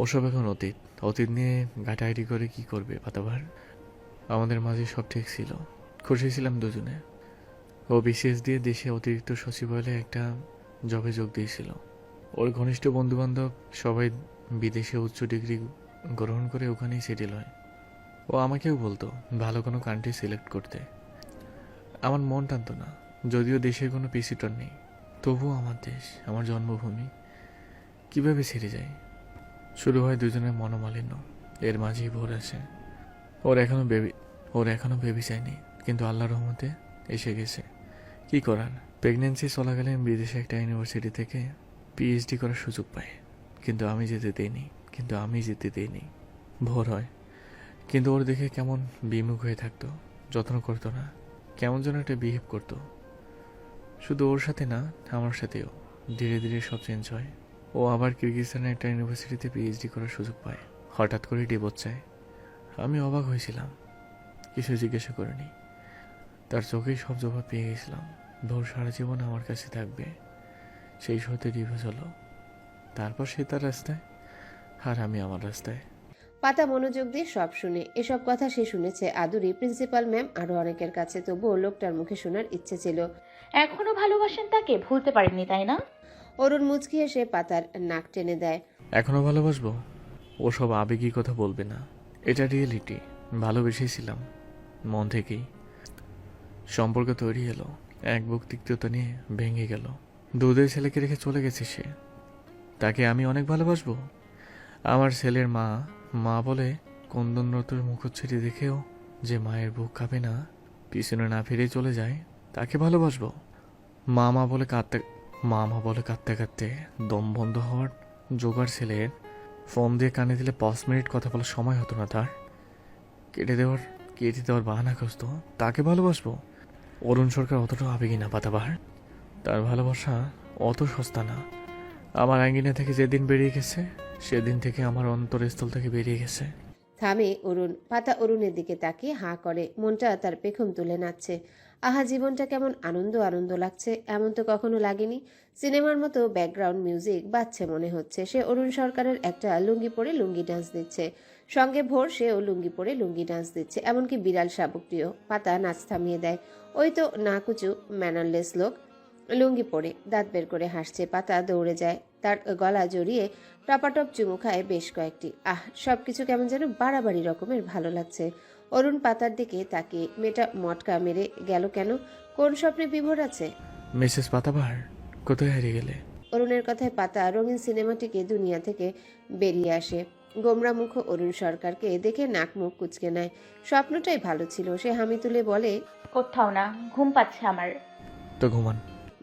ওসব এখন অতীত। অতীত নিয়ে ঘাটাঘাটি করে কি করবে পাতাবার? আমাদের মাঝে সব ঠিক ছিল, খুশি ছিলাম দুজনে। ও বিসিএস দিয়ে দেশে অতিরিক্ত সচিবালয়ে একটা জবে যোগ দিয়েছিল। ওর ঘনিষ্ঠ বন্ধুবান্ধব সবাই বিদেশে উচ্চ ডিগ্রি গ্রহণ করে ওখানেই সেটেল হয়। ও আমাকেও বলতো ভালো কোনো কান্ট্রি সিলেক্ট করতে। আমার মন টানতো না, যদিও দেশের কোনো পিসিটর নেই। তবুও আমার দেশ, আমার জন্মভূমি কিভাবে ছেড়ে যায়? শুরু হয় দুজনের মনোমালিন্য, এর মাঝেই ভোর আসে। ওর এখনো বেবি চায়নি, কিন্তু আল্লাহর রহমতে এসে গেছে। কি করার, প্রেগনেন্সি চলাকালীন বিদেশে একটা ইউনিভার্সিটি থেকে পিএইচডি করার সুযোগ পায়। কিন্তু আমি যেতে দেইনি। ভোর হয়, কিন্তু ওর দেখে কেমন বিমুখ হয়ে থাকতো, যত্ন করতো না, কেমন যেন একটা বিহেভ করতো। শুধু ওর সাথে না, আমার সাথেও। ধীরে ধীরে সব চেঞ্জ হয়। ও আবার কিরগিজস্তানের একটা ইউনিভার্সিটিতে পিএইচডি করার সুযোগ পায়। হঠাৎ করে ডিভোর্স চায়। আমি অবাক হয়েছিলাম, কিছু জিজ্ঞাসা করিনি। তার চোখেই সব জবাব পেয়ে গেছিলাম। ভোর সারা জীবন আমার কাছে থাকবে, সেই সত্যি ডিভোর্স হলো। তারপর সে তার রাস্তায়, আর আমি আমার রাস্তায়। পাতা মনোযোগ দিয়ে সব শুনে। এসব কথা সে শুনেছে আদুরি, প্রিন্সিপাল ম্যাম, আরো অনেকের কাছে। তবুও লোকটার মুখে শোনার ইচ্ছে ছিল। এখনো ভালোবাসেন তাকে, ভুলতে পারেননি তাই না? অরুণ মুচকি এসে পাতার নাক টেনে দেয়। এখনো ভালোবাসবো? ও সব আবেগী কথা বলবে না, এটা রিয়েলিটি। ভালোবেসেছিলাম মন থেকেই। সম্পর্ক তৈরি হলো, এক বুক তিক্ততা নিয়ে ভেঙে গেল। দুধের ছেলেকে রেখে চলে গেছে সে, তাকে আমি অনেক ভালোবাসবো? আমার ছেলের মা মা বলে কন্দনরতর মুখচ্ছুরি দেখেও যে মায়ের বুক কাঁপে না, পিছনে না ফিরে চলে যায়, তাকে ভালোবাসবো? মা মা বলে কাঁদতে কাঁদতে দম বন্ধ হওয়ার জোগাড় ছেলের, ফোন দিয়ে কানে দিলে 5 মিনিট কথা বলার সময় হতো না তার, কেটে দেওয়ার বাহানা খুঁজতো, তাকে ভালোবাসবো? অরুণ সরকার অতটাও আবেগী না পাতাবাহার। তার ভালোবাসা অত সস্তা না। আমার আঙ্গিনা থেকে যেদিন বেরিয়ে গেছে, সেদিন থেকে আমার অন্তরস্থল থেকে বেরিয়ে গেছে। থামে অরুণ। পাতা অরুণের দিকে তাকিয়ে হাঁ করে। মনটা তার পেখম তুলে নাচছে। আহা, জীবনটা কেমন আনন্দ আনন্দ লাগছে, এমন তো কখনো লাগেনি। সিনেমার মতো ব্যাকগ্রাউন্ড মিউজিক বাজছে মনে হচ্ছে। সে অরুণ সরকারের একটা লুঙ্গি পরে লুঙ্গি ডান্স দিচ্ছে, সঙ্গে ভোর সেও লুঙ্গি পরে লুঙ্গি ডান্স দিচ্ছে, এমনকি বিড়াল শাবকটিও। পাতা নাচ থামিয়ে দেয়। ওই তো নাকুচু ম্যানারলেস লোক, লুঙ্গি পরে দাঁত বের করে হাসছে। পাতা দৌড়ে যায়, তার গলা জড়িয়ে টপাটপ চুমু খায় বেশ কয়েকটি। সবকিছু কেমন যেন বাড়াবাড়ি রকমের ভালো লাগছে। অরুণ পাতার দিকে তাকিয়ে, মেয়েটা মটকা মেরে গেল কেন? কোন স্বপ্নে বিভোর আছে? মিসেস পাতাবাহার, কোথায় হারিয়ে গেলে? অরুণের কথায় পাতা রঙিন সিনেমাটিকে দুনিয়া থেকে বেরিয়ে আসে। গোমরা মুখ অরুণ সরকারকে দেখে নাক মুখ কুচকে নেয়। স্বপ্নটাই ভালো ছিল, সে হামি তুলে বলে। কোথাও না, ঘুম পাচ্ছে আমার। তো ঘুমান।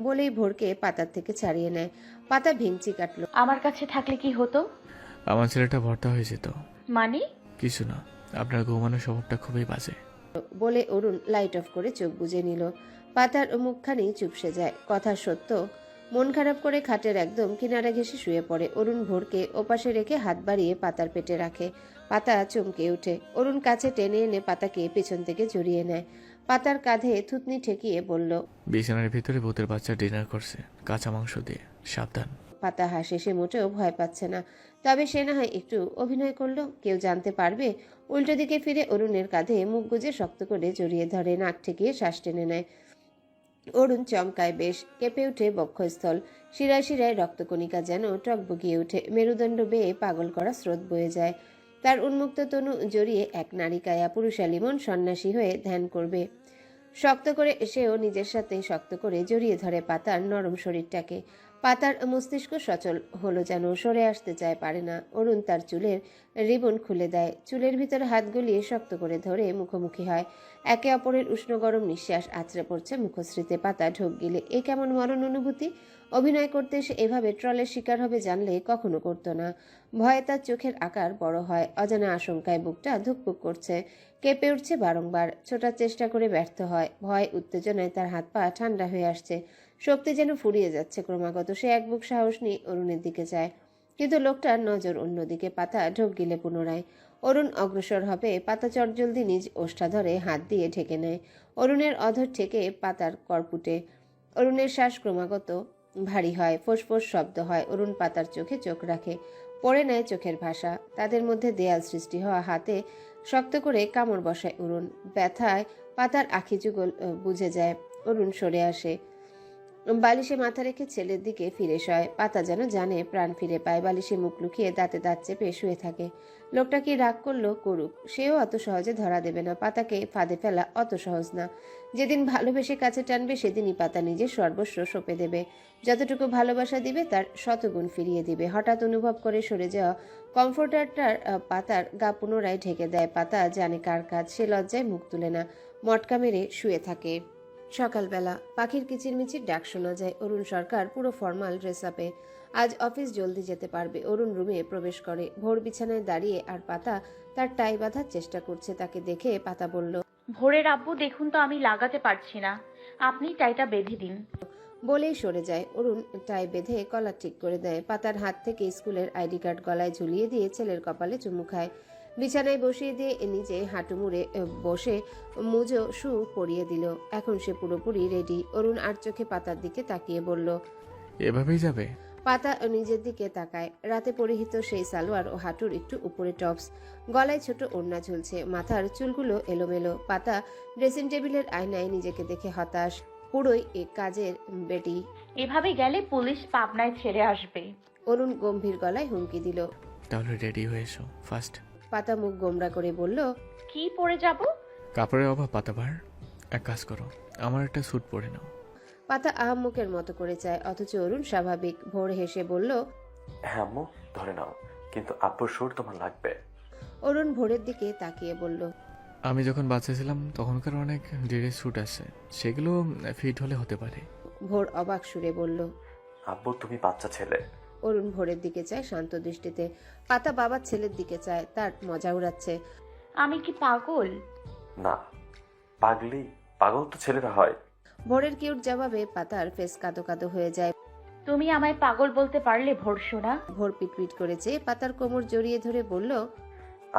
বলেই ভোরকে পাতার থেকে ছাড়িয়ে নেয়। পাতা ভেঙচি কাটল। আমার কাছে থাকলে কি হতো? আমার ছেলেটা ভর্তা হয়ে যেত। মানে? কিছু না, আপনার ঘুমানোর স্বভাবটা খুবই বাজে। বলে অরুণ লাইট অফ করে চোখ বুজে নিল। পাতার মুখখানি চুপসে যায়। কথা সত্য। মন খারাপ করে খাটের একদম কিনারা ঘেঁষে শুয়ে পড়ে। অরুণ ভোরকে ওপাশে রেখে হাত বাড়িয়ে পাতার পেটে রাখে। পাতা চমকে ওঠে। অরুণ কাছে টেনে এনে পাতাকে পেছন থেকে জড়িয়ে নেয়। পাতার কাঁধে থুতনি ঠেকিয়ে বলল। বিছানার ভিতরে ভূতের বাচ্চা ডিনার করছে, কাঁচা মাংস দিয়ে, সাবধান। পাতা হাসে, সে মোটেও ভয় পাচ্ছে না। তবে সে না হয় একটু অভিনয় করলো, কেউ জানতে পারবে? উল্টো দিকে ফিরে অরুণের কাঁধে মুখ গুজে শক্ত করে জড়িয়ে ধরে, নাক ঠেকিয়ে শ্বাস টেনে নেয়। অরুণ চমকায় বেশ, কেঁপে ওঠে বক্ষস্থল। শিরায় শিরায় রক্তকণিকা যেন টকবগিয়ে ওঠে। মেরুদণ্ড বেয়ে পাগল করা স্রোত বয়ে যায়। তার উন্মুক্ত তনু জড়িয়ে এক নারিকায়া পুরুষালী মন সন্ন্যাসী হয়ে ধ্যান করবে। শক্ত করে সেও নিজের সাথে শক্ত করে জড়িয়ে ধরে পাতার নরম শরীরটাকে। পাতার মস্তিষ্ক সচল হলো যেন, সরে আসতে চায়, পারে না। অরুণ তার চুলের রিবন খুলে দেয়, চুলের ভিতরে হাত গলিয়ে শক্ত করে ধরে মুখোমুখি হয়। একে অপরের উষ্ণ গরম নিঃশ্বাস আছড়ে পড়ছে মুখশ্রীতে। পাতা ঢোক গিলে, এ কেমন মরণ অনুভূতি! অভিনয় করতে এসে এভাবে ট্রলের শিকার হবে জানলে কখনো করতো না। ভয়ে তার চোখের আকার বড় হয়, অজানা আশঙ্কায় বুকটা ধুকপুক করছে, কেঁপে উঠছে বারংবার। ছোটার চেষ্টা করে ব্যর্থ হয়। ভয় উত্তেজনায় তার হাত পা ঠান্ডা হয়ে আসছে, শক্তি যেন ফুরিয়ে যাচ্ছে ক্রমাগত। সে এক বুক সাহস নিয়ে অরুণের দিকে যায়, কিন্তু লোকটার নজর অন্যদিকে। পাতা ঢোক গিলে পুনরায়। অরুণ অগ্রসর হবে, পাতা চটজলদি নিজ ওষ্ঠা ধরে হাত দিয়ে ঢেকে নেয়। অরুণের অধর থেকে পাতার করপুটে। অরুণের শ্বাস ক্রমাগত ভারী হয়, ফোঁস শব্দ হয়। অরুণ পাতার চোখে চোখ রাখে। পড়ে নেয় চোখের ভাষা। তাদের মধ্যে দেয়াল সৃষ্টি হওয়া হাতে শক্ত করে কামড় বসায় অরুণ। ব্যথায় পাতার আখি যুগল বুঝে যায়। অরুণ সরে আসে, বালিশে মাথা রেখে ছেলের দিকে ফিরে শয়। পাতা যেন জানে প্রাণ ফিরে পায়। বালিশে মুখ লুকিয়ে দাঁতে দাঁত চেপে শুয়ে থাকে। লোকটা কি রাগ করলো করুক, সেও অত সহজে ধরা দেবে না। পাতাকে ফাঁদে ফেলা অত সহজ না। যেদিন ভালোবেসে কাছে টানবে সেদিনই পাতা নিজের সর্বস্ব সঁপে দেবে। যতটুকু ভালোবাসা দিবে তার শতগুণ ফিরিয়ে দিবে। হঠাৎ অনুভব করে সরে যাওয়া কমফোর্টারটার পাতার গা পুনরায় ঢেকে দেয়। পাতা জানে কার কাজ। সে লজ্জায় মুখ তুলে না, মটকা মেরে শুয়ে থাকে। সকালবেলা পাখির কিচিরমিচির ডাক শোনা যায়। অরুণ সরকার পুরো ফর্মাল ড্রেস আপে। আজ অফিস জলদি যেতে পারবে। অরুণ রুমে প্রবেশ করে। ভোর বিছানায় দাঁড়িয়ে আর পাতা তার টাই বাঁধার চেষ্টা করছে। তাকে দেখে পাতা বলল, ভোরের আব্বু দেখুন তো আমি লাগাতে পারছি না, আপনি টাইটা বেঁধে দিন। বলেই সরে যায়। অরুণ টাই বেঁধে কলার ঠিক করে দেয়। পাতার হাত থেকে স্কুলের আইডি কার্ড গলায় ঝুলিয়ে দিয়ে ছেলের কপালে চুমু খায়। বিছানায় বসিয়ে দিয়ে নিজে হাঁটু মুড়ে বসে মুজো শু পরিয়ে দিল। এখন সে পুরোপুরি রেডি। অরুণ আর চোখে পাতার দিকে তাকিয়ে বলল, এভাবেই যাবে? পাতা নিজের দিকে তাকায়। রাতে পরিহিত সেই সালোয়ার ও হাঁটুর একটু উপরে টপস, গলায় ছোট ওড়না ঝুলছে, মাথার চুলগুলো এলোমেলো। পাতা ড্রেসিং টেবিলের আয়নায় নিজেকে দেখে হতাশ। পুরোই কাজের বেটি। এভাবে গেলে পুলিশ পাবনায় ছেড়ে আসবে। অরুণ গম্ভীর গলায় হুমকি দিল। তাহলে রেডি হয়ে এসো ফার্স্ট। পাতা মুখ গোমড়া করে বলল, কি পরে যাব? কাপড়ের অভাব পাতাবার, এক কাজ করো, আমার একটা স্যুট পরে নাও। পাতা আহাম্মকের মতো করে চায়, অথচ অরুণ স্বাভাবিক। ভোর হেসে বলল, হ্যাঁ আম্মু, ধরে নাও, কিন্তু আব্বুর সুর তোমার লাগবে। অরুণ ভোরের দিকে তাকিয়ে বলল, আমি যখন বাচ্চা ছিলাম তখনকার অনেক ড্রেস স্যুট আছে, সেগুলো ফিট হলে হতে পারে। ভোর অবাক সুরে বলল। আব্বু তুমি বাচ্চা ছেলে। অরুণ ভোরের দিকে চায় শান্ত দৃষ্টিতে। পাতা বাবার ছেলের দিকে চায়, তার মজা উড়াচ্ছে। আমি কি পাগল? না, পাগল তো ছেলেরা হয়। ভোরের কিউট জবাবে পাতার ফেস কাদো কাদো হয়ে যায়। তুমি আমায় পাগল বলতে পারলে ভোর সোনা? ভোর পিটপিট করেছে। পাতার কোমর জড়িয়ে ধরে বলল,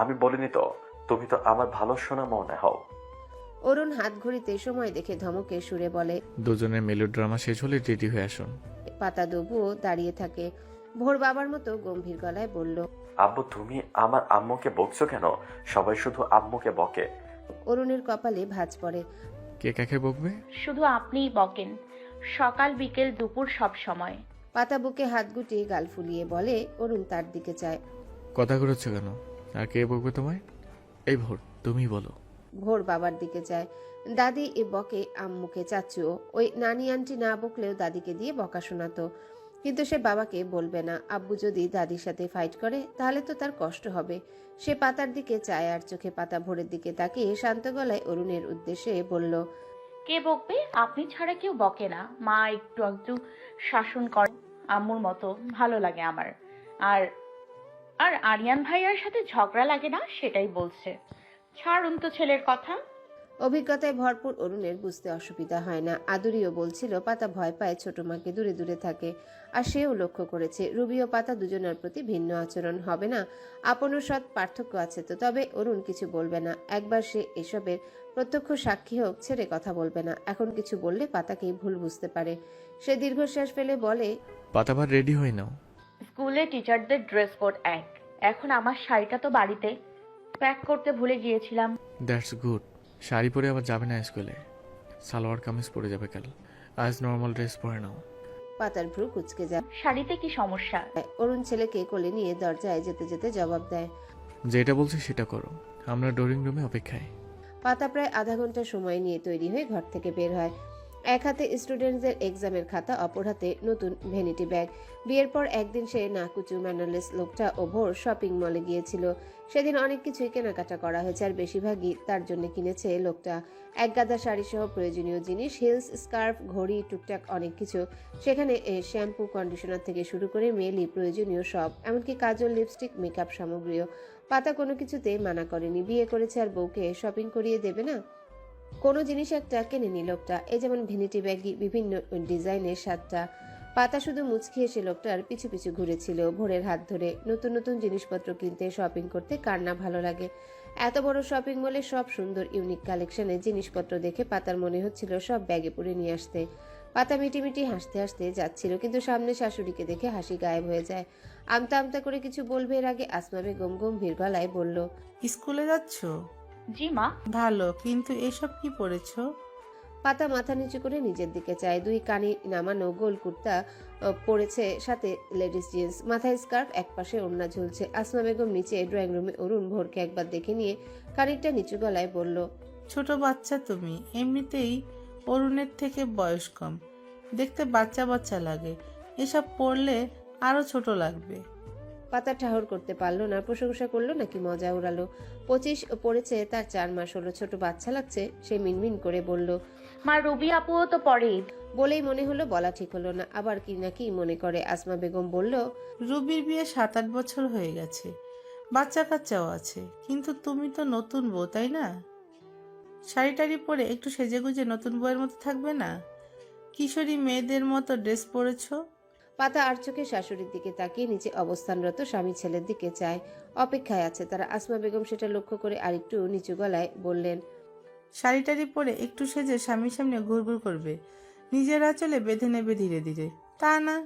আমি বলিনি তো, তুমি তো আমার ভালো শোনা মনে হও। অরুণ হাত ঘড়িতে সময় দেখে ধমকে সুরে বলে। দুজনের মেলোড্রামা শেষ হলে রেডি হয়ে আসুন। পাতা তবুও দাঁড়িয়ে থাকে। ভোর বাবার মতো গম্ভীর গলায় বলল, আব্বু তুমি আমার আম্মুকে বকছো কেন? সবাই শুধু আম্মুকে বকে। অরুণের কপালে ভাঁজ পড়ে। কে কাকে বকবে? শুধু আপনিই বকেন, সকাল বিকেল দুপুর সব সময়। পাতা বুকে হাত গুটিয়ে গাল ফুলিয়ে বলে। অরুণ তার দিকে চায়। কথা ঘুরোচ্ছ কেন? আর কে বকবে তোমায়? এই ভোর, তুমি বলো। ভোর বাবার দিকে চায়। দাদি এ বকে আম্মুকে, চাচুও। ওই নানি আন্টি না বকলেও দাদিকে দিয়ে বকা শোনাতো, কিন্তু সে বাবাকে বলবে না। আব্বু যদি দাদির সাথে ফাইট করে তাহলে তো তার কষ্ট হবে। সে পাতার দিকে চায় আর চোখে পাতা ভোরের দিকে তাকিয়ে শান্ত গলায় অরুণের উদ্দেশ্যে বলল, কে বকবে? আপনি ছাড়া কেউ বকে না। মা একটু একটু শাসন করে আম্মুর মতো, ভালো লাগে আমার। আর আর আরিয়ান ভাইয়ার সাথে ঝগড়া লাগে না, সেটাই বলছে। ছাড়ুন তো ছেলের কথা। অভিজ্ঞতায় ভরপুর অরুণের বুঝতে অসুবিধা হয় না। আদুরিও বলছিল পাতা ভয় পায় ছোট মাকে, দূরে দূরে থাকে। আর সেও লক্ষ্য করেছে রুবি ও পাতা দুজনের প্রতি ভিন্ন আচরণ। হবে না আপন ও সৎ পার্থক্য আছে তো। তবে অরুণ কিছু বলবে না। একবার সে এসবের প্রত্যক্ষ সাক্ষী হোক, ছেড়ে কথা বলবে না। এখন কিছু বললে পাতাকেই ভুল বুঝতে পারে। সে দীর্ঘশ্বাস ফেলে বলে, পাতাবার রেডি হয়ে নাও। স্কুলে টিচারদের ড্রেস কোড এক। এখন আমার শাড়িটা তো বাড়িতে প্যাক করতে ভুলে গিয়েছিলাম। That's good. শাড়ি পরে আবার যাবে না স্কুলে, সালোয়ার কামিজ পরে যাবে কাল। আজ নর্মাল ড্রেস পরে নাও। পাতার ভ্রু কুচকে যায়। শাড়িতে কি সমস্যা? অরুণ ছেলেকে কোলে নিয়ে দরজায় যেতে যেতে জবাব দেয়, যেটা বলছি সেটা করো, আমরা ড্রয়িং রুমে অপেক্ষায়। পাতা প্রায় আধা ঘন্টা সময় নিয়ে তৈরি হয়ে ঘর থেকে বের হয়। এক হাতে স্টুডেন্টদের এক্সামের খাতা, অপর হাতে নতুন ভ্যানিটি ব্যাগ। বিয়ের পর একদিন সে নাকুচু ম্যানারলেস লোকটা ও ভোর শপিং মলে গিয়েছিল। সেদিন অনেক কিছুই কেনাকাটা করা হয়েছে, আর বেশিরভাগই তার জন্য কিনেছে লোকটা। এক গাদা শাড়ি সহ প্রয়োজনীয় জিনিস, হিলস, স্কার্ফ, ঘড়ি, টুকটাক অনেক কিছু। সেখানে শ্যাম্পু, কন্ডিশনার থেকে শুরু করে মেয়েলি প্রয়োজনীয় সব, এমনকি কাজল, লিপস্টিক, মেকআপ সামগ্রীও। পাতা কোনো কিছুতেই মানা করেনি। বিয়ে করেছে আর বউকে শপিং করিয়ে দেবে না? কোনো জিনিস একটা কেনে নি লোকটা। এই যেমন ভ্যানিটি ব্যাগই, বিভিন্ন ডিজাইনের 7টা। পাতা শুধু মুচকি এসে লোকটার পিছু পিছু ঘুরেছিল ভোরের হাত ধরে। নতুন নতুন জিনিসপত্র কিনতে, শপিং করতে কার না ভালো লাগে। এত বড় শপিং মলে সব সুন্দর ইউনিক কালেকশনের জিনিসপত্র দেখে পাতার মনে হচ্ছিল সব ব্যাগে পুরে নিয়ে আসতে। পাতা মিটিমিটি হাসতে হাসতে যাচ্ছিল, কিন্তু সামনে শাশুড়িকে দেখে হাসি গায়েব হয়ে যায়। আমতা আমতা করে কিছু বলবে এর আগে আসমা বেগম গম্ভীর গলায় বলল, স্কুলে যাচ্ছ? জি মা। ভালো, কিন্তু এসব কি পড়েছো? পাতা মাথা নিচু করে নিজের দিকে চায়। দুই কানি নামানো গোল কুর্তা পরেছে, সাথে লেডিস জিন্স, মাথায় স্কার্ফ, একপাশে ওড়না ঝুলছে। আসমা বেগম নিচে ড্রয়িং রুমে অরুণ ভোরকে একবার দেখে নিয়ে খানিকটা নিচু গলায় বলল, ছোট বাচ্চা তুমি, এমনিতেই অরুণের থেকে বয়স কম, দেখতে বাচ্চা বাচ্চা লাগে, এসব পড়লে আরো ছোট লাগবে। পাতা ঠাহর করতে পারলো না, প্রশংসা করলো নাকি মজা উড়ালো। 25 পড়েছে, তার 4 মাস হলো, ছোট বাচ্চা লাগছে। সে মিনমিন করে বলল, মা রুবি আপুও তো পড়ে। বলেই মনে হলো বলা ঠিক হলো না, আবার কি নাকি মনে করে আসমা বেগম বলল, রুবির বিয়ে 7-8 বছর হয়ে গেছে, বাচ্চা কাচ্চাও আছে, কিন্তু তুমি তো নতুন বউ, তাই না? শাড়ি টাড়ি পরে একটু সেজেগুজে নতুন বউয়ের মতো থাকবে না? কিশোরী মেয়েদের মতো ড্রেস পরেছো। পাতা আর চোখে শাশুড়ির দিকে তাকিয়ে নিচে অবস্থানরত স্বামী ছেলের দিকে চায়। অপেক্ষায় আছে তারা। আসমা বেগম সেটা লক্ষ্য করে আরেকটু নিচু গলায় বললেন, শাড়ি টাড়ি পরে একটু সেজে স্বামীর সামনে ঘুরঘুর করবে, নিজের আঁচলে বেঁধে নেবে ধীরে ধীরে, তা না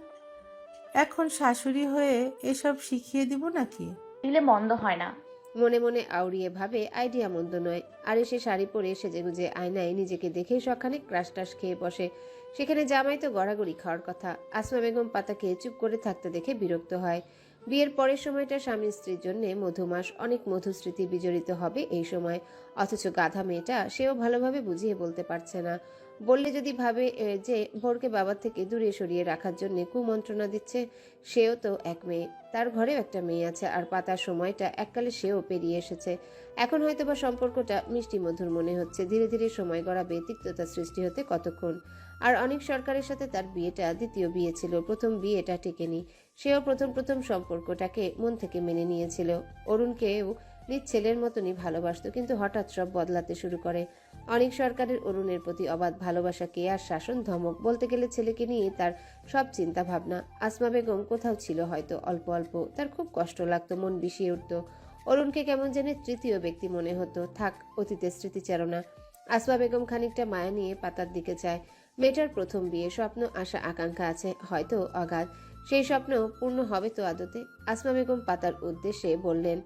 এখন শাশুড়ি হয়ে এসব শিখিয়ে দিব নাকি? দিলে মন্দ হয় না। মনে মনে আউড়িয়ে ভাবে আইডিয়া মন্দ নয়। আর এসে শাড়ি পরে সেজেগুজে আয়নায় নিজেকে দেখেই সখানে ক্রাশ টাশ খেয়ে বসে। সেখানে জামাই তো গড়াগড়ি খাওয়ার কথা। আসমা বেগম পাতাকে চুপ করে থাকতে দেখে বিরক্ত হয়। বিয়ের পরের সময়টা স্বামী স্ত্রীর জন্য মধুমাস, অনেক মধুস্মৃতি বিজড়িত হবে এই সময়। অথচ গাধা মেয়েটা, সেও ভালোভাবে বুঝিয়ে বলতে পারছে না। বললে যদি ভাবে যে ভোরকে বাবার থেকে দূরে সরিয়ে রাখার জন্য কুমন্ত্রণা দিচ্ছে। সেও তো এক মেয়ে, তার ঘরেও একটা মেয়ে আছে। আর পাতার সময়টা এককালে সেও পেরিয়ে এসেছে। এখন হয়তো বা সম্পর্কটা মিষ্টি মধুর মনে হচ্ছে। ধীরে ধীরে সময় গড়াবে, তিক্ততা সৃষ্টি হতে কতক্ষণ। আর অনেক সরকারের সাথে তার বিয়েটা দ্বিতীয় বিয়ে ছিল, প্রথম বিয়েটা টেকেনি। সেও প্রথম প্রথম সম্পর্কটাকে মন থেকে মেনে নিয়েছিল। অরুণকেও নিজ ছেলের মতনই ভালোবাসতো, কিন্তু হঠাৎ সব বদলাতে শুরু করে। অনেক সরকারের অরুণের প্রতি অবাধ ভালোবাসা, কেয়ার, শাসন, ধমক, বলতে গেলে ছেলেকে নিয়ে তার সব চিন্তা ভাবনা। আসমা বেগম কোথাও ছিল হয়তো অল্প অল্প, তার খুব কষ্ট লাগতো, মন বিষিয়ে উঠত। অরুণকে কেমন যেন তৃতীয় ব্যক্তি মনে হতো। থাক অতীতের স্মৃতিচারণা। আসমা বেগম খানিকটা মায়া নিয়ে পাতার দিকে চায়। মেয়েটার প্রথম বিয়ে, স্বপ্ন, আশা, আকাঙ্ক্ষা আছে হয়তো অগাধ। সেই স্বপ্ন পূর্ণ হবে তো আদতে? আসমা বেগম পাতার উদ্দেশ্যে বললেন,